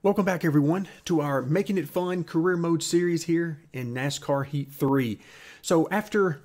Welcome back everyone to our Making It Fun career mode series here in NASCAR Heat 3. So after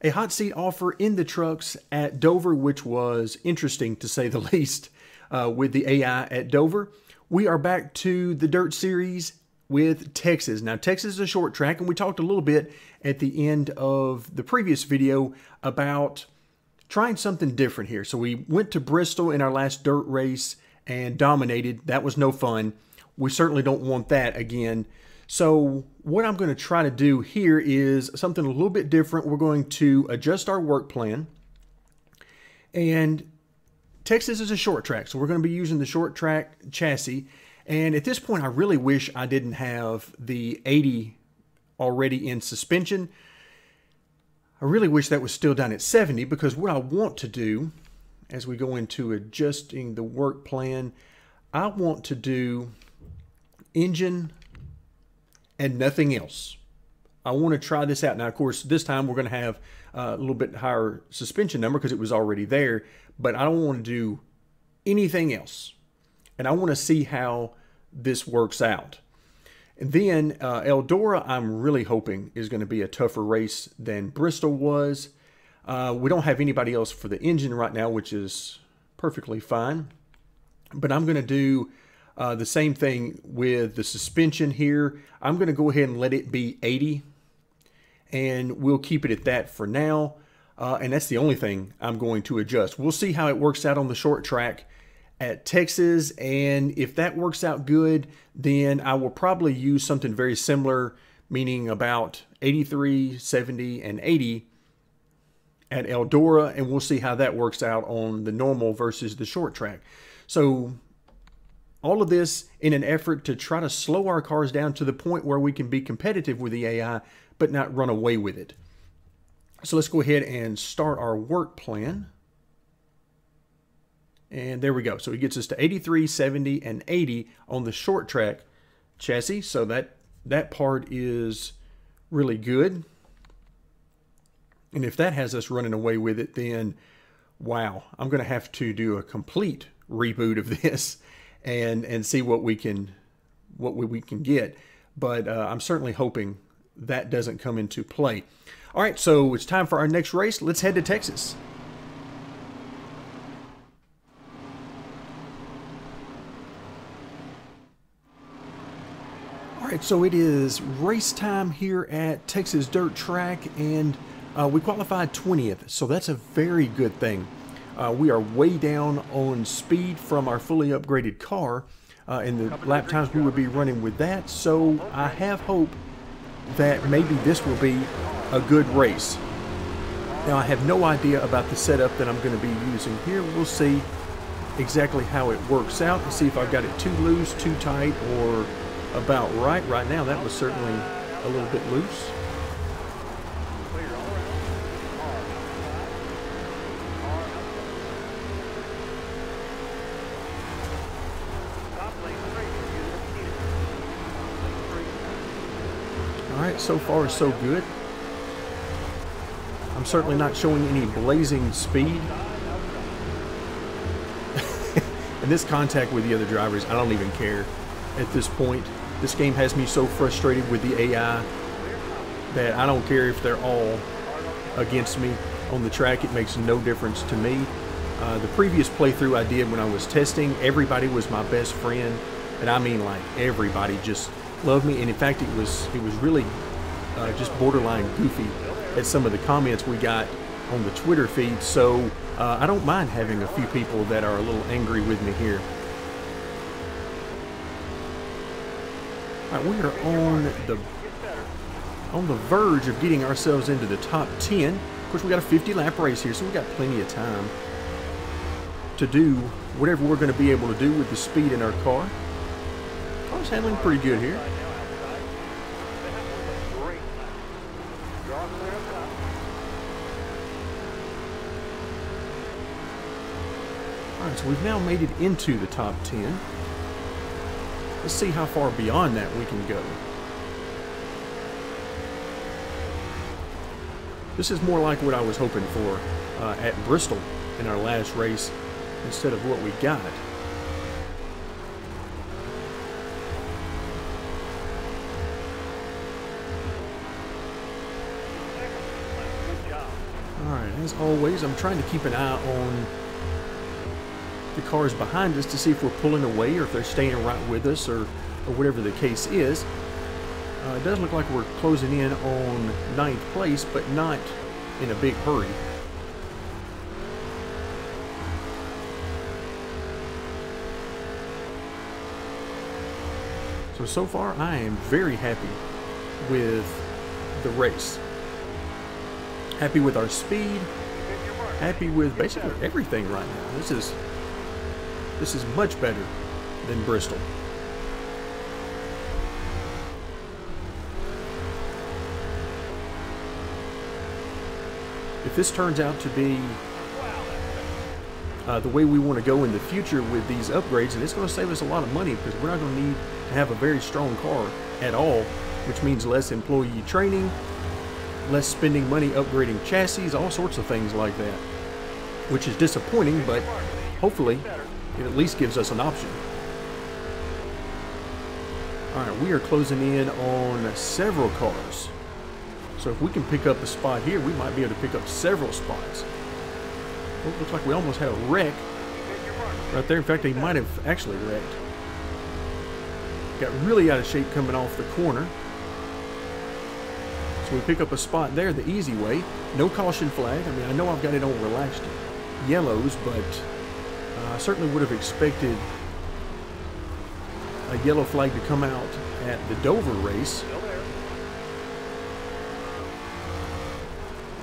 a hot seat offer in the trucks at Dover, which was interesting to say the least with the AI at Dover, we are back to the Dirt Series with Texas. Now Texas is a short track, and we talked a little bit at the end of the previous video about trying something different here. So we went to Bristol in our last dirt race and dominated. That was no fun. We certainly don't want that again. So what I'm going to try to do here is something a little bit different. We're going to adjust our work plan. And Texas is a short track, so we're going to be using the short track chassis. And at this point, I really wish I didn't have the 80 already in suspension. I really wish that was still down at 70, because what I want to do as we go into adjusting the work plan, I want to do engine and nothing else. I want to try this out. Now, of course, this time we're going to have a little bit higher suspension number because it was already there, but I don't want to do anything else. And I want to see how this works out. And then Eldora, I'm really hoping is going to be a tougher race than Bristol was. We don't have anybody else for the engine right now, which is perfectly fine. But I'm going to do the same thing with the suspension here. I'm going to go ahead and let it be 80, and we'll keep it at that for now. And that's the only thing I'm going to adjust. We'll see how it works out on the short track at Texas, and if that works out good, then I will probably use something very similar, meaning about 83, 70, and 80 at Eldora, and we'll see how that works out on the normal versus the short track. So all of this in an effort to try to slow our cars down to the point where we can be competitive with the AI, but not run away with it. So let's go ahead and start our work plan. And there we go. So it gets us to 83, 70, and 80 on the short track chassis. So that part is really good. And if that has us running away with it, then wow, I'm going to have to do a complete reboot of this and see what we can get. But I'm certainly hoping that doesn't come into play. All right, so it's time for our next race. Let's head to Texas. All right, so it is race time here at Texas Dirt Track, and we qualified 20th, so that's a very good thing. We are way down on speed from our fully upgraded car, and the lap times we would be running with that, so I have hope that maybe this will be a good race. Now, I have no idea about the setup that I'm going to be using here. We'll see exactly how it works out and see if I've got it too loose, too tight, or about right. Right now, that was certainly a little bit loose. Alright, so far so good. I'm certainly not showing any blazing speed. And this contact with the other drivers, I don't even care at this point. This game has me so frustrated with the AI that I don't care if they're all against me on the track. It makes no difference to me. The previous playthrough I did when I was testing, everybody was my best friend. And I mean, like, everybody just loved me. And in fact, it was really just borderline goofy at some of the comments we got on the Twitter feed. So I don't mind having a few people that are a little angry with me here. All right, we are on the verge of getting ourselves into the top 10. Of course, we got a 50-lap race here, so we got plenty of time to do whatever we're going to be able to do with the speed in our car. Car's handling pretty good here. Alright, so we've now made it into the top 10. Let's see how far beyond that we can go. This is more like what I was hoping for at Bristol in our last race instead of what we got. As always, I'm trying to keep an eye on the cars behind us to see if we're pulling away or if they're staying right with us or whatever the case is. It does look like we're closing in on 9th place, but not in a big hurry. So far, I am very happy with the race. Happy with our speed. Happy with basically everything right now. This is much better than Bristol. If this turns out to be the way we want to go in the future with these upgrades, and it's going to save us a lot of money because we're not going to need to have a very strong car at all, which means less employee training, less spending money upgrading chassis, all sorts of things like that, which is disappointing, but hopefully it at least gives us an option. Alright, we are closing in on several cars. So if we can pick up a spot here, we might be able to pick up several spots. Oh, looks like we almost had a wreck right there. In fact, he might have actually wrecked. Got really out of shape coming off the corner. So we pick up a spot there the easy way. No caution flag. I mean, I know I've got it on relaxed yellows, but I certainly would have expected a yellow flag to come out at the Dover race.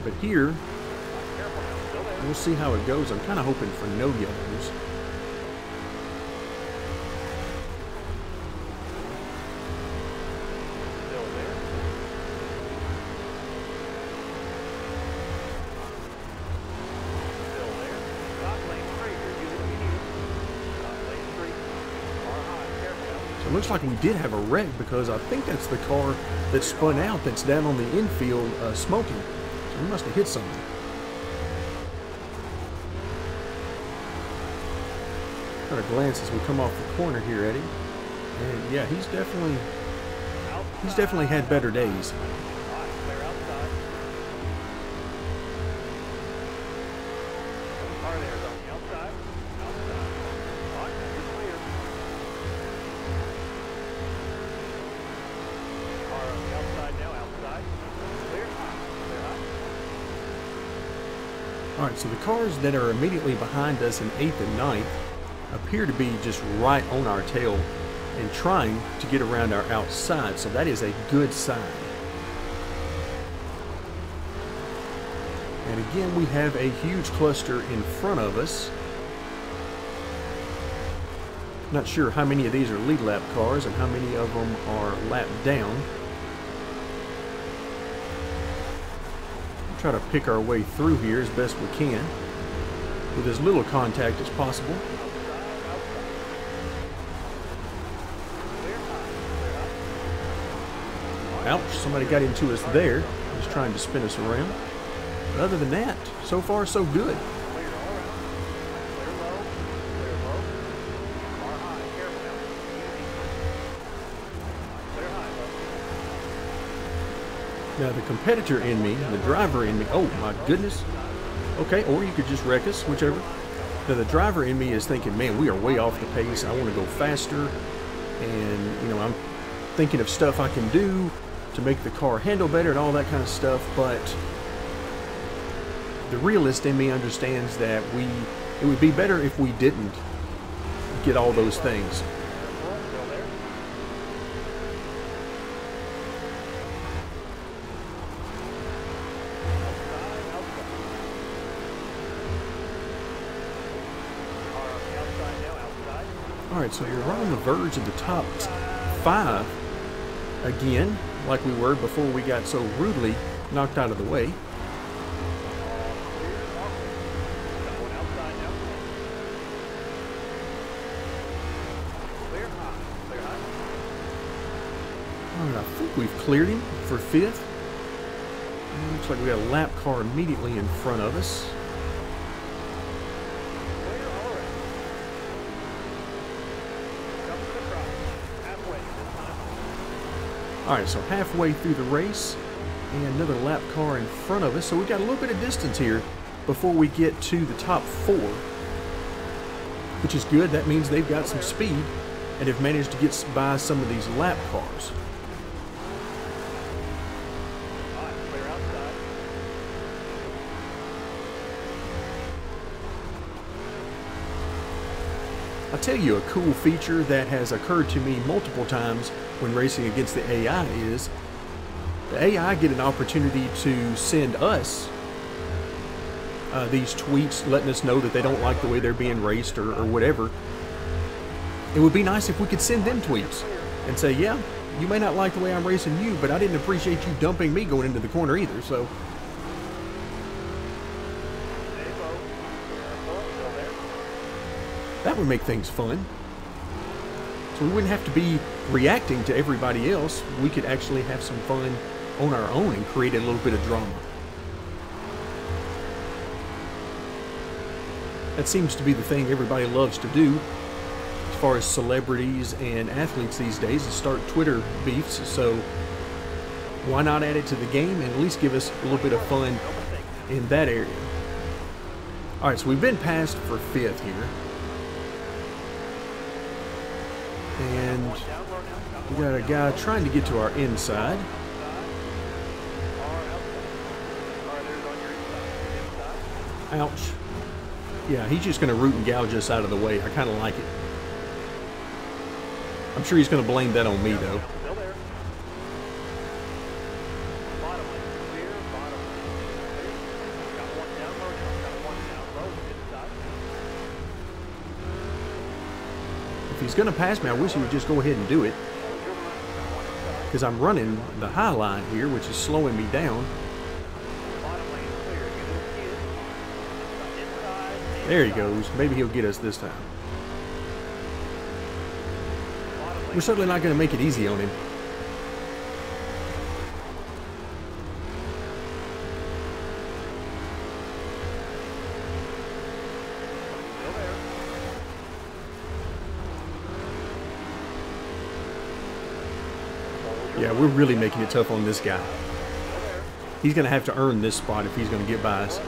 But here, we'll see how it goes. I'm kind of hoping for no yellows. So it looks like we did have a wreck because I think that's the car that spun out that's down on the infield smoking. So we must have hit something. Got a glance as we come off the corner here, Eddie. And yeah, he's definitely had better days. Alright, so the cars that are immediately behind us in 8th and 9th appear to be just right on our tail and trying to get around our outside, so that is a good sign. And again, we have a huge cluster in front of us. Not sure how many of these are lead lap cars and how many of them are lap down. Try to pick our way through here as best we can with as little contact as possible. Ouch, somebody got into us there. Just trying to spin us around. But other than that, so far so good. Now the competitor in me, the driver in me, oh my goodness. Okay, or you could just wreck us, whichever. Now the driver in me is thinking, man, we are way off the pace. I want to go faster. And, you know, I'm thinking of stuff I can do to make the car handle better and all that kind of stuff. But the realist in me understands that it would be better if we didn't get all those things. Alright, so you're right on the verge of the top 5 again, like we were before we got so rudely knocked out of the way. Alright, I think we've cleared him for 5th. Looks like we got a lap car immediately in front of us. Alright, so halfway through the race, and another lap car in front of us, so we've got a little bit of distance here before we get to the top 4, which is good. That means they've got some speed and have managed to get by some of these lap cars. I'll tell you a cool feature that has occurred to me multiple times when racing against the AI is the AI get an opportunity to send us these tweets letting us know that they don't like the way they're being raced or whatever. It would be nice if we could send them tweets and say, yeah, you may not like the way I'm racing you, but I didn't appreciate you dumping me going into the corner either, so. That would make things fun. So we wouldn't have to be reacting to everybody else. We could actually have some fun on our own and create a little bit of drama. That seems to be the thing everybody loves to do as far as celebrities and athletes these days, is start Twitter beefs. So why not add it to the game and at least give us a little bit of fun in that area. Alright, so we've been passed for 5th here. And we got a guy trying to get to our inside. Ouch. Yeah, he's just going to root and gouge us out of the way. I kind of like it. I'm sure he's going to blame that on me, though. If he's going to pass me, I wish he would just go ahead and do it. Because I'm running the high line here, which is slowing me down. There he goes. Maybe he'll get us this time. We're certainly not going to make it easy on him. Yeah, we're really making it tough on this guy. He's going to have to earn this spot if he's going to get by us.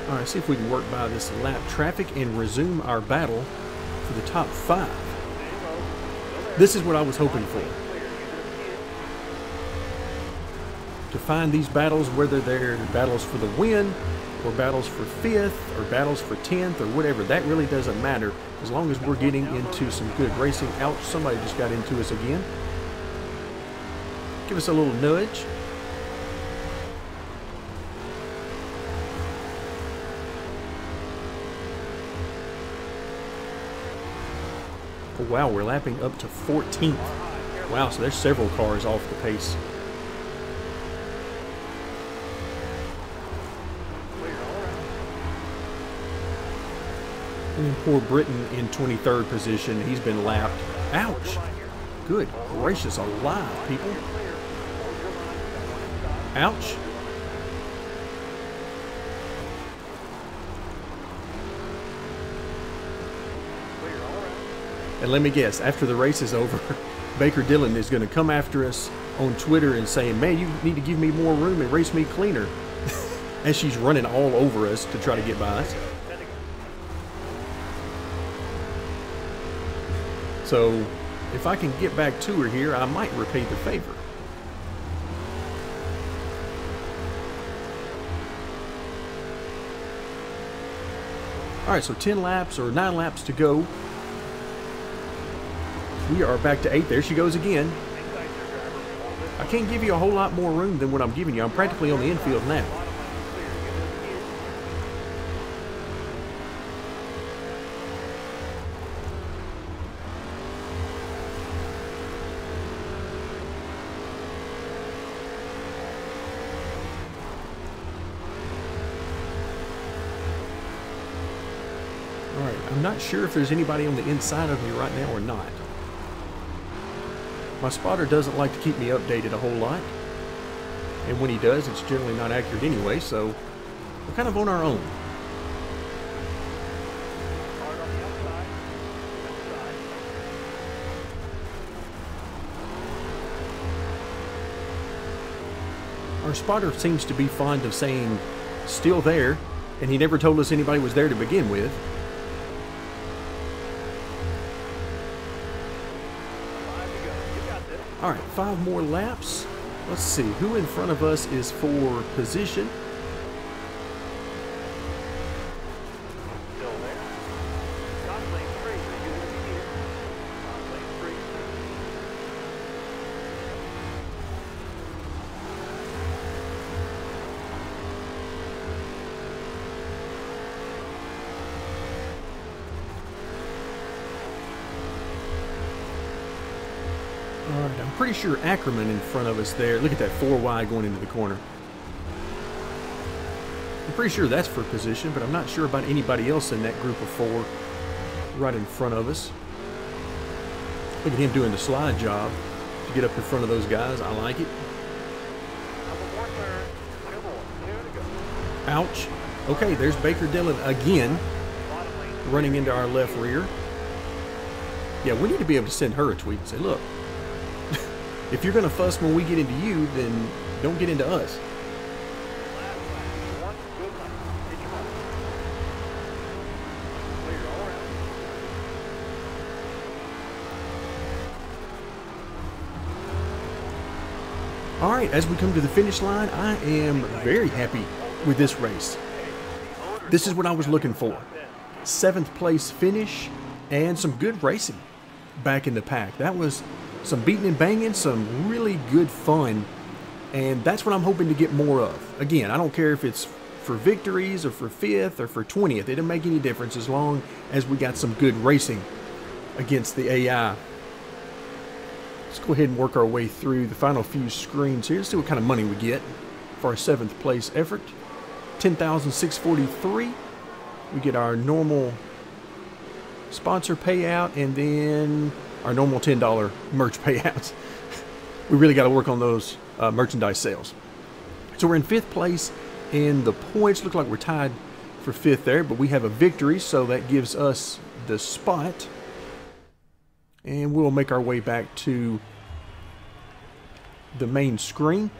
Alright, see if we can work by this lap traffic and resume our battle for the top 5. This is what I was hoping for. To find these battles, whether they're battles for the win, or battles for 5th, or battles for 10th, or whatever, that really doesn't matter, as long as we're getting into some good racing. Ouch, somebody just got into us again. Give us a little nudge. Oh, wow, we're lapping up to 14th. Wow, so there's several cars off the pace. And then poor Britain in 23rd position. He's been lapped. Ouch! Good gracious alive, people. Ouch. And let me guess, after the race is over, Baker Dillon is going to come after us on Twitter and saying, man, you need to give me more room and race me cleaner. As she's running all over us to try to get by us. So, if I can get back to her here, I might repay the favor. Alright, so 10 laps or 9 laps to go. We are back to 8. There she goes again. I can't give you a whole lot more room than what I'm giving you. I'm practically on the infield now. Alright, I'm not sure if there's anybody on the inside of me right now or not. My spotter doesn't like to keep me updated a whole lot. And when he does, it's generally not accurate anyway, so we're kind of on our own. Our spotter seems to be fond of saying, still there, and he never told us anybody was there to begin with. All right, 5 more laps. Let's see, who in front of us is for position? All right, I'm pretty sure Ackerman in front of us there. Look at that 4 wide going into the corner. I'm pretty sure that's for position, but I'm not sure about anybody else in that group of 4 right in front of us. Look at him doing the slide job to get up in front of those guys. I like it. Ouch. Okay, there's Baker Dillon again, running into our left rear. Yeah, we need to be able to send her a tweet and say, look, if you're going to fuss when we get into you, then don't get into us. All right, as we come to the finish line, I am very happy with this race. This is what I was looking for. 7th place finish and some good racing back in the pack. That was some beating and banging, some really good fun, and that's what I'm hoping to get more of. Again, I don't care if it's for victories or for 5th or for 20th. It doesn't make any difference as long as we got some good racing against the AI. Let's go ahead and work our way through the final few screens here. See what kind of money we get for our 7th place effort. $10,643. We get our normal sponsor payout and then our normal $10 merch payouts. We really got to work on those merchandise sales. So we're in 5th place, and the points look like we're tied for 5th there, but we have a victory, so that gives us the spot. And we'll make our way back to the main screen.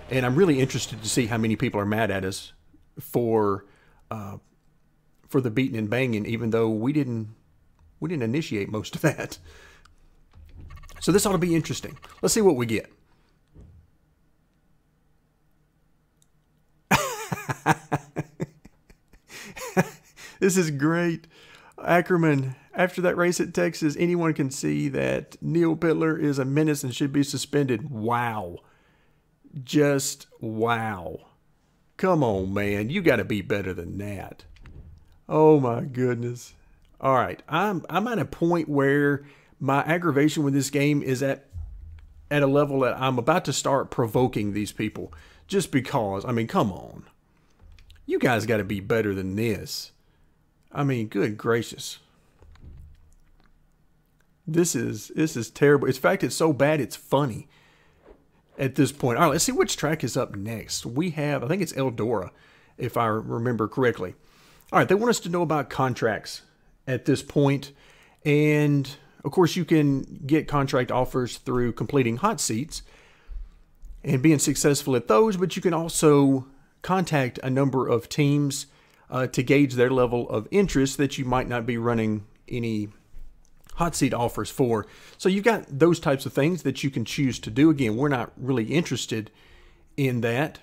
And I'm really interested to see how many people are mad at us for the beating and banging, even though we didn't initiate most of that. So this ought to be interesting. Let's see what we get. This is great. Ackerman, after that race at Texas, anyone can see that Neil Pittler is a menace and should be suspended. Wow. Just wow. Come on, man. You got to be better than that. Oh, my goodness. All right. I'm at a point where my aggravation with this game is at a level that I'm about to start provoking these people. Just because, I mean, come on. You guys got to be better than this. I mean, good gracious. This is terrible. In fact, it's so bad it's funny at this point. All right, let's see which track is up next. We have, I think it's Eldora, if I remember correctly. All right, they want us to know about contracts at this point. And, of course, you can get contract offers through completing hot seats and being successful at those, but you can also contact a number of teams to gauge their level of interest that you might not be running any hot seat offers for. So you've got those types of things that you can choose to do. Again, we're not really interested in that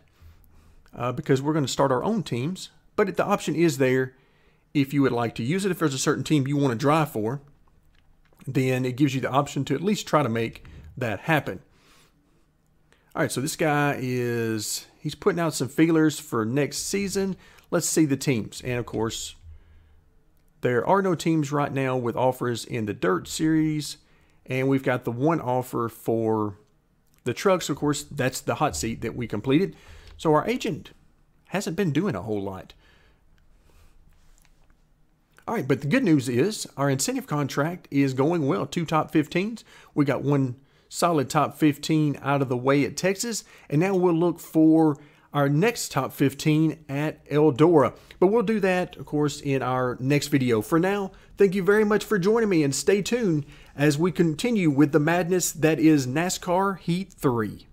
because we're going to start our own teams, but the option is there if you would like to use it. If there's a certain team you want to drive for, then it gives you the option to at least try to make that happen. All right, so this guy he's putting out some feelers for next season. Let's see the teams. And of course, there are no teams right now with offers in the Dirt Series. And we've got the one offer for the trucks. Of course, that's the hot seat that we completed. So our agent hasn't been doing a whole lot. All right, but the good news is our incentive contract is going well. 2 top 15s. We got 1 solid top 15 out of the way at Texas. And now we'll look for our next top 15 at Eldora. But we'll do that, of course, in our next video. For now, thank you very much for joining me, and stay tuned as we continue with the madness that is NASCAR Heat 3.